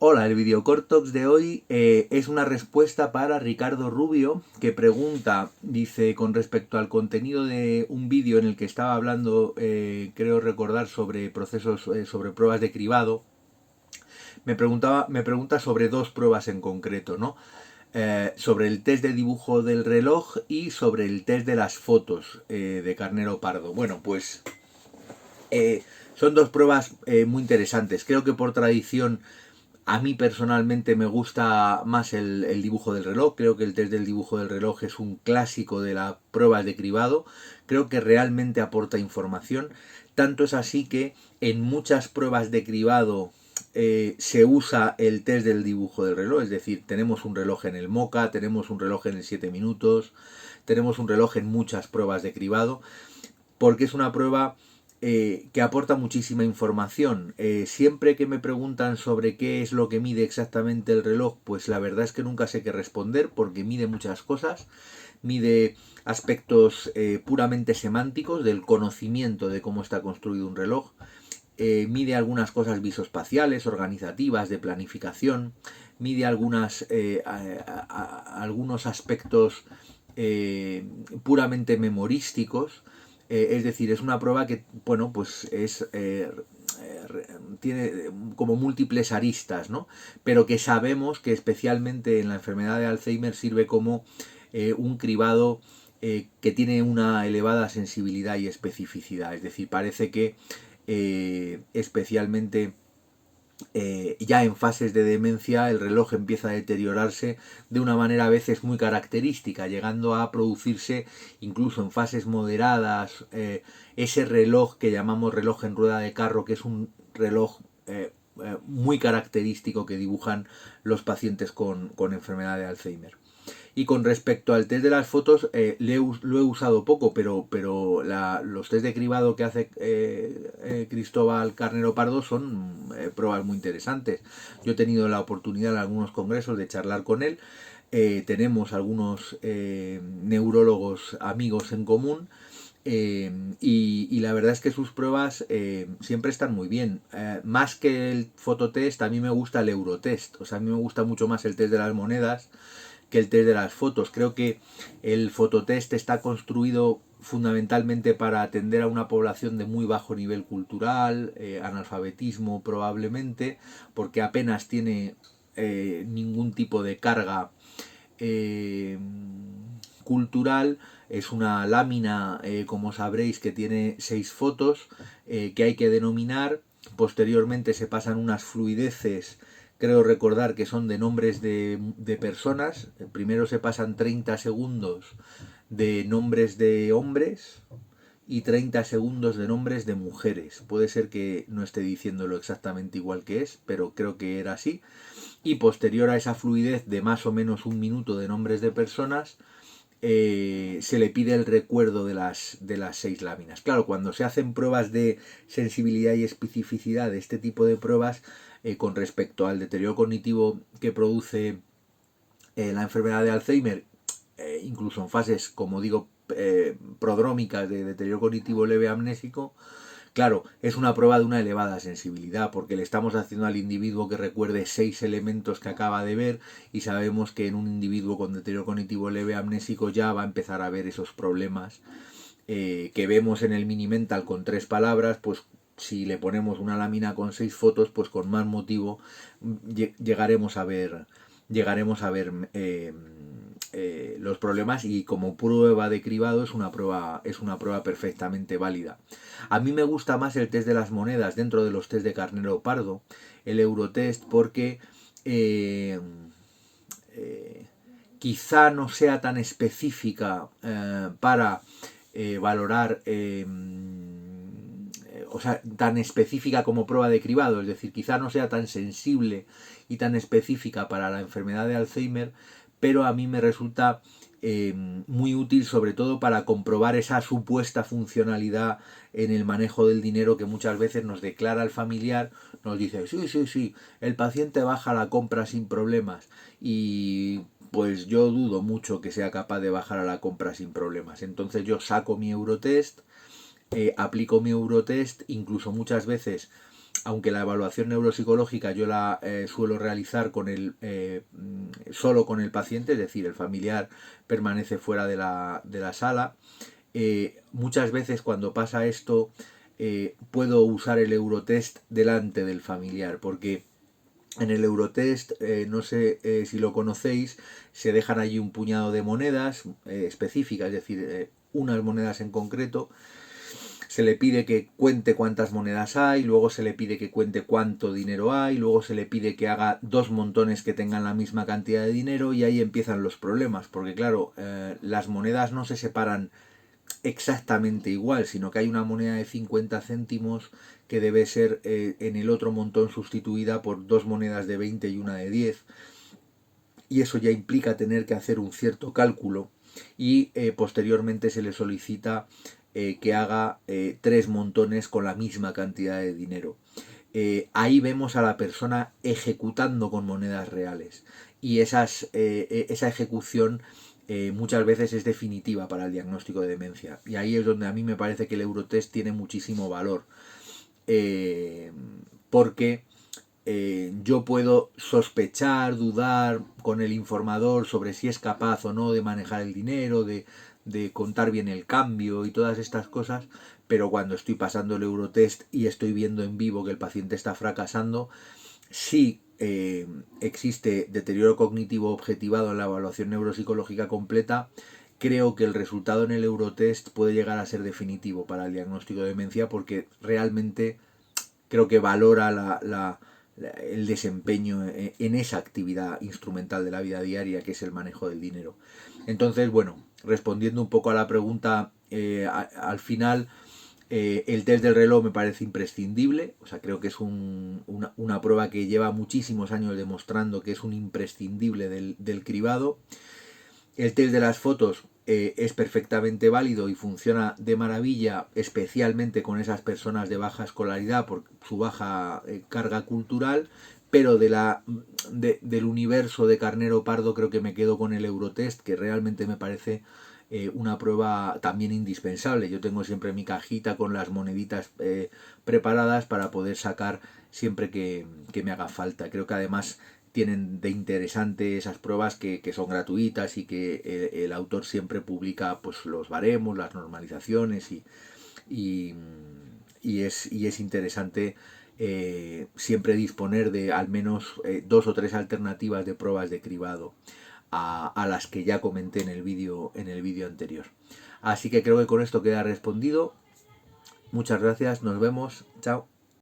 Hola, el videocortox de hoy es una respuesta para Ricardo Rubio, que pregunta, dice, con respecto al contenido de un vídeo en el que estaba hablando, creo recordar, sobre procesos, sobre pruebas de cribado. Me pregunta sobre dos pruebas en concreto, ¿no? Sobre el test de dibujo del reloj y sobre el test de las fotos de Carnero Pardo. Bueno, pues son dos pruebas muy interesantes. Creo que por tradición a mí personalmente me gusta más el dibujo del reloj. Creo que el test del dibujo del reloj es un clásico de las pruebas de cribado. Creo que realmente aporta información. Tanto es así que en muchas pruebas de cribado se usa el test del dibujo del reloj. Es decir, tenemos un reloj en el Moca, tenemos un reloj en el 7 minutos, tenemos un reloj en muchas pruebas de cribado, porque es una prueba que aporta muchísima información. Siempre que me preguntan sobre qué es lo que mide exactamente el reloj, pues la verdad es que nunca sé qué responder, porque mide muchas cosas. Mide aspectos puramente semánticos del conocimiento de cómo está construido un reloj. Mide algunas cosas visoespaciales, organizativas, de planificación. Mide algunos aspectos puramente memorísticos. Es decir, es una prueba que, bueno, pues tiene como múltiples aristas, ¿no? Pero que sabemos que especialmente en la enfermedad de Alzheimer sirve como un cribado que tiene una elevada sensibilidad y especificidad. Es decir, parece que especialmente ya en fases de demencia el reloj empieza a deteriorarse de una manera a veces muy característica, llegando a producirse incluso en fases moderadas ese reloj que llamamos reloj en rueda de carro, que es un reloj muy característico que dibujan los pacientes con enfermedad de Alzheimer. Y con respecto al test de las fotos, lo he usado poco, pero los test de cribado que hace Cristóbal Carnero Pardo son pruebas muy interesantes. Yo he tenido la oportunidad en algunos congresos de charlar con él. Tenemos algunos neurólogos amigos en común. Y la verdad es que sus pruebas siempre están muy bien. Más que el fototest, a mí me gusta el eurotest. O sea, a mí me gusta mucho más el test de las monedas que el test de las fotos. Creo que el fototest está construido fundamentalmente para atender a una población de muy bajo nivel cultural, analfabetismo probablemente, porque apenas tiene ningún tipo de carga eh, cultural. Es una lámina, como sabréis, que tiene 6 fotos que hay que denominar. Posteriormente se pasan unas fluideces, creo recordar que son de nombres de personas. Primero se pasan 30 segundos de nombres de hombres y 30 segundos de nombres de mujeres. Puede ser que no esté diciéndolo exactamente igual que es, pero creo que era así. Y posterior a esa fluidez de más o menos un minuto de nombres de personas, se le pide el recuerdo de las 6 láminas. Claro, cuando se hacen pruebas de sensibilidad y especificidad de este tipo de pruebas, con respecto al deterioro cognitivo que produce la enfermedad de Alzheimer, incluso en fases, como digo, prodrómicas de deterioro cognitivo leve amnésico, claro, es una prueba de una elevada sensibilidad, porque le estamos haciendo al individuo que recuerde 6 elementos que acaba de ver, y sabemos que en un individuo con deterioro cognitivo leve amnésico ya va a empezar a ver esos problemas que vemos en el mini mental con 3 palabras. Pues si le ponemos una lámina con 6 fotos, pues con más motivo llegaremos a ver los problemas, y como prueba de cribado es una prueba perfectamente válida. A mí me gusta más el test de las monedas dentro de los test de Carnero Pardo, el Eurotest, porque eh, eh, quizá no sea tan específica para valorar, o sea, tan específica como prueba de cribado. Es decir, quizá no sea tan sensible y tan específica para la enfermedad de Alzheimer, pero a mí me resulta muy útil, sobre todo para comprobar esa supuesta funcionalidad en el manejo del dinero que muchas veces nos declara el familiar. Nos dice, sí, sí, sí, el paciente baja la compra sin problemas, y pues yo dudo mucho que sea capaz de bajar a la compra sin problemas. Entonces yo saco mi Eurotest, aplico mi Eurotest, incluso muchas veces aunque la evaluación neuropsicológica yo la suelo realizar solo con el paciente, es decir, el familiar permanece fuera de la sala, muchas veces cuando pasa esto puedo usar el Eurotest delante del familiar, porque en el Eurotest, no sé si lo conocéis, se dejan allí un puñado de monedas específicas, es decir, unas monedas en concreto. Se le pide que cuente cuántas monedas hay, luego se le pide que cuente cuánto dinero hay, luego se le pide que haga 2 montones que tengan la misma cantidad de dinero, y ahí empiezan los problemas, porque claro, las monedas no se separan exactamente igual, sino que hay una moneda de 50 céntimos que debe ser en el otro montón sustituida por 2 monedas de 20 y una de 10, y eso ya implica tener que hacer un cierto cálculo, y posteriormente se le solicita que haga 3 montones con la misma cantidad de dinero. Ahí vemos a la persona ejecutando con monedas reales, y esa ejecución muchas veces es definitiva para el diagnóstico de demencia, y ahí es donde a mí me parece que el Eurotest tiene muchísimo valor, porque yo puedo sospechar, dudar con el informador sobre si es capaz o no de manejar el dinero, de contar bien el cambio y todas estas cosas, pero cuando estoy pasando el Eurotest y estoy viendo en vivo que el paciente está fracasando, sí existe deterioro cognitivo objetivado en la evaluación neuropsicológica completa. Creo que el resultado en el Eurotest puede llegar a ser definitivo para el diagnóstico de demencia, porque realmente creo que valora el desempeño en esa actividad instrumental de la vida diaria, que es el manejo del dinero. Entonces, bueno, respondiendo un poco a la pregunta, al final el test del reloj me parece imprescindible. O sea, creo que es una prueba que lleva muchísimos años demostrando que es un imprescindible del cribado. El test de las fotos es perfectamente válido y funciona de maravilla, especialmente con esas personas de baja escolaridad por su baja carga cultural, pero del universo de carnero pardo creo que me quedo con el Eurotest, que realmente me parece una prueba también indispensable. Yo tengo siempre mi cajita con las moneditas preparadas para poder sacar siempre que me haga falta. Creo que además tienen de interesante esas pruebas que son gratuitas, y que el autor siempre publica pues los baremos, las normalizaciones, y, y es interesante siempre disponer de al menos 2 o 3 alternativas de pruebas de cribado a las que ya comenté en el vídeo anterior. Así que creo que con esto queda respondido. Muchas gracias, nos vemos, chao.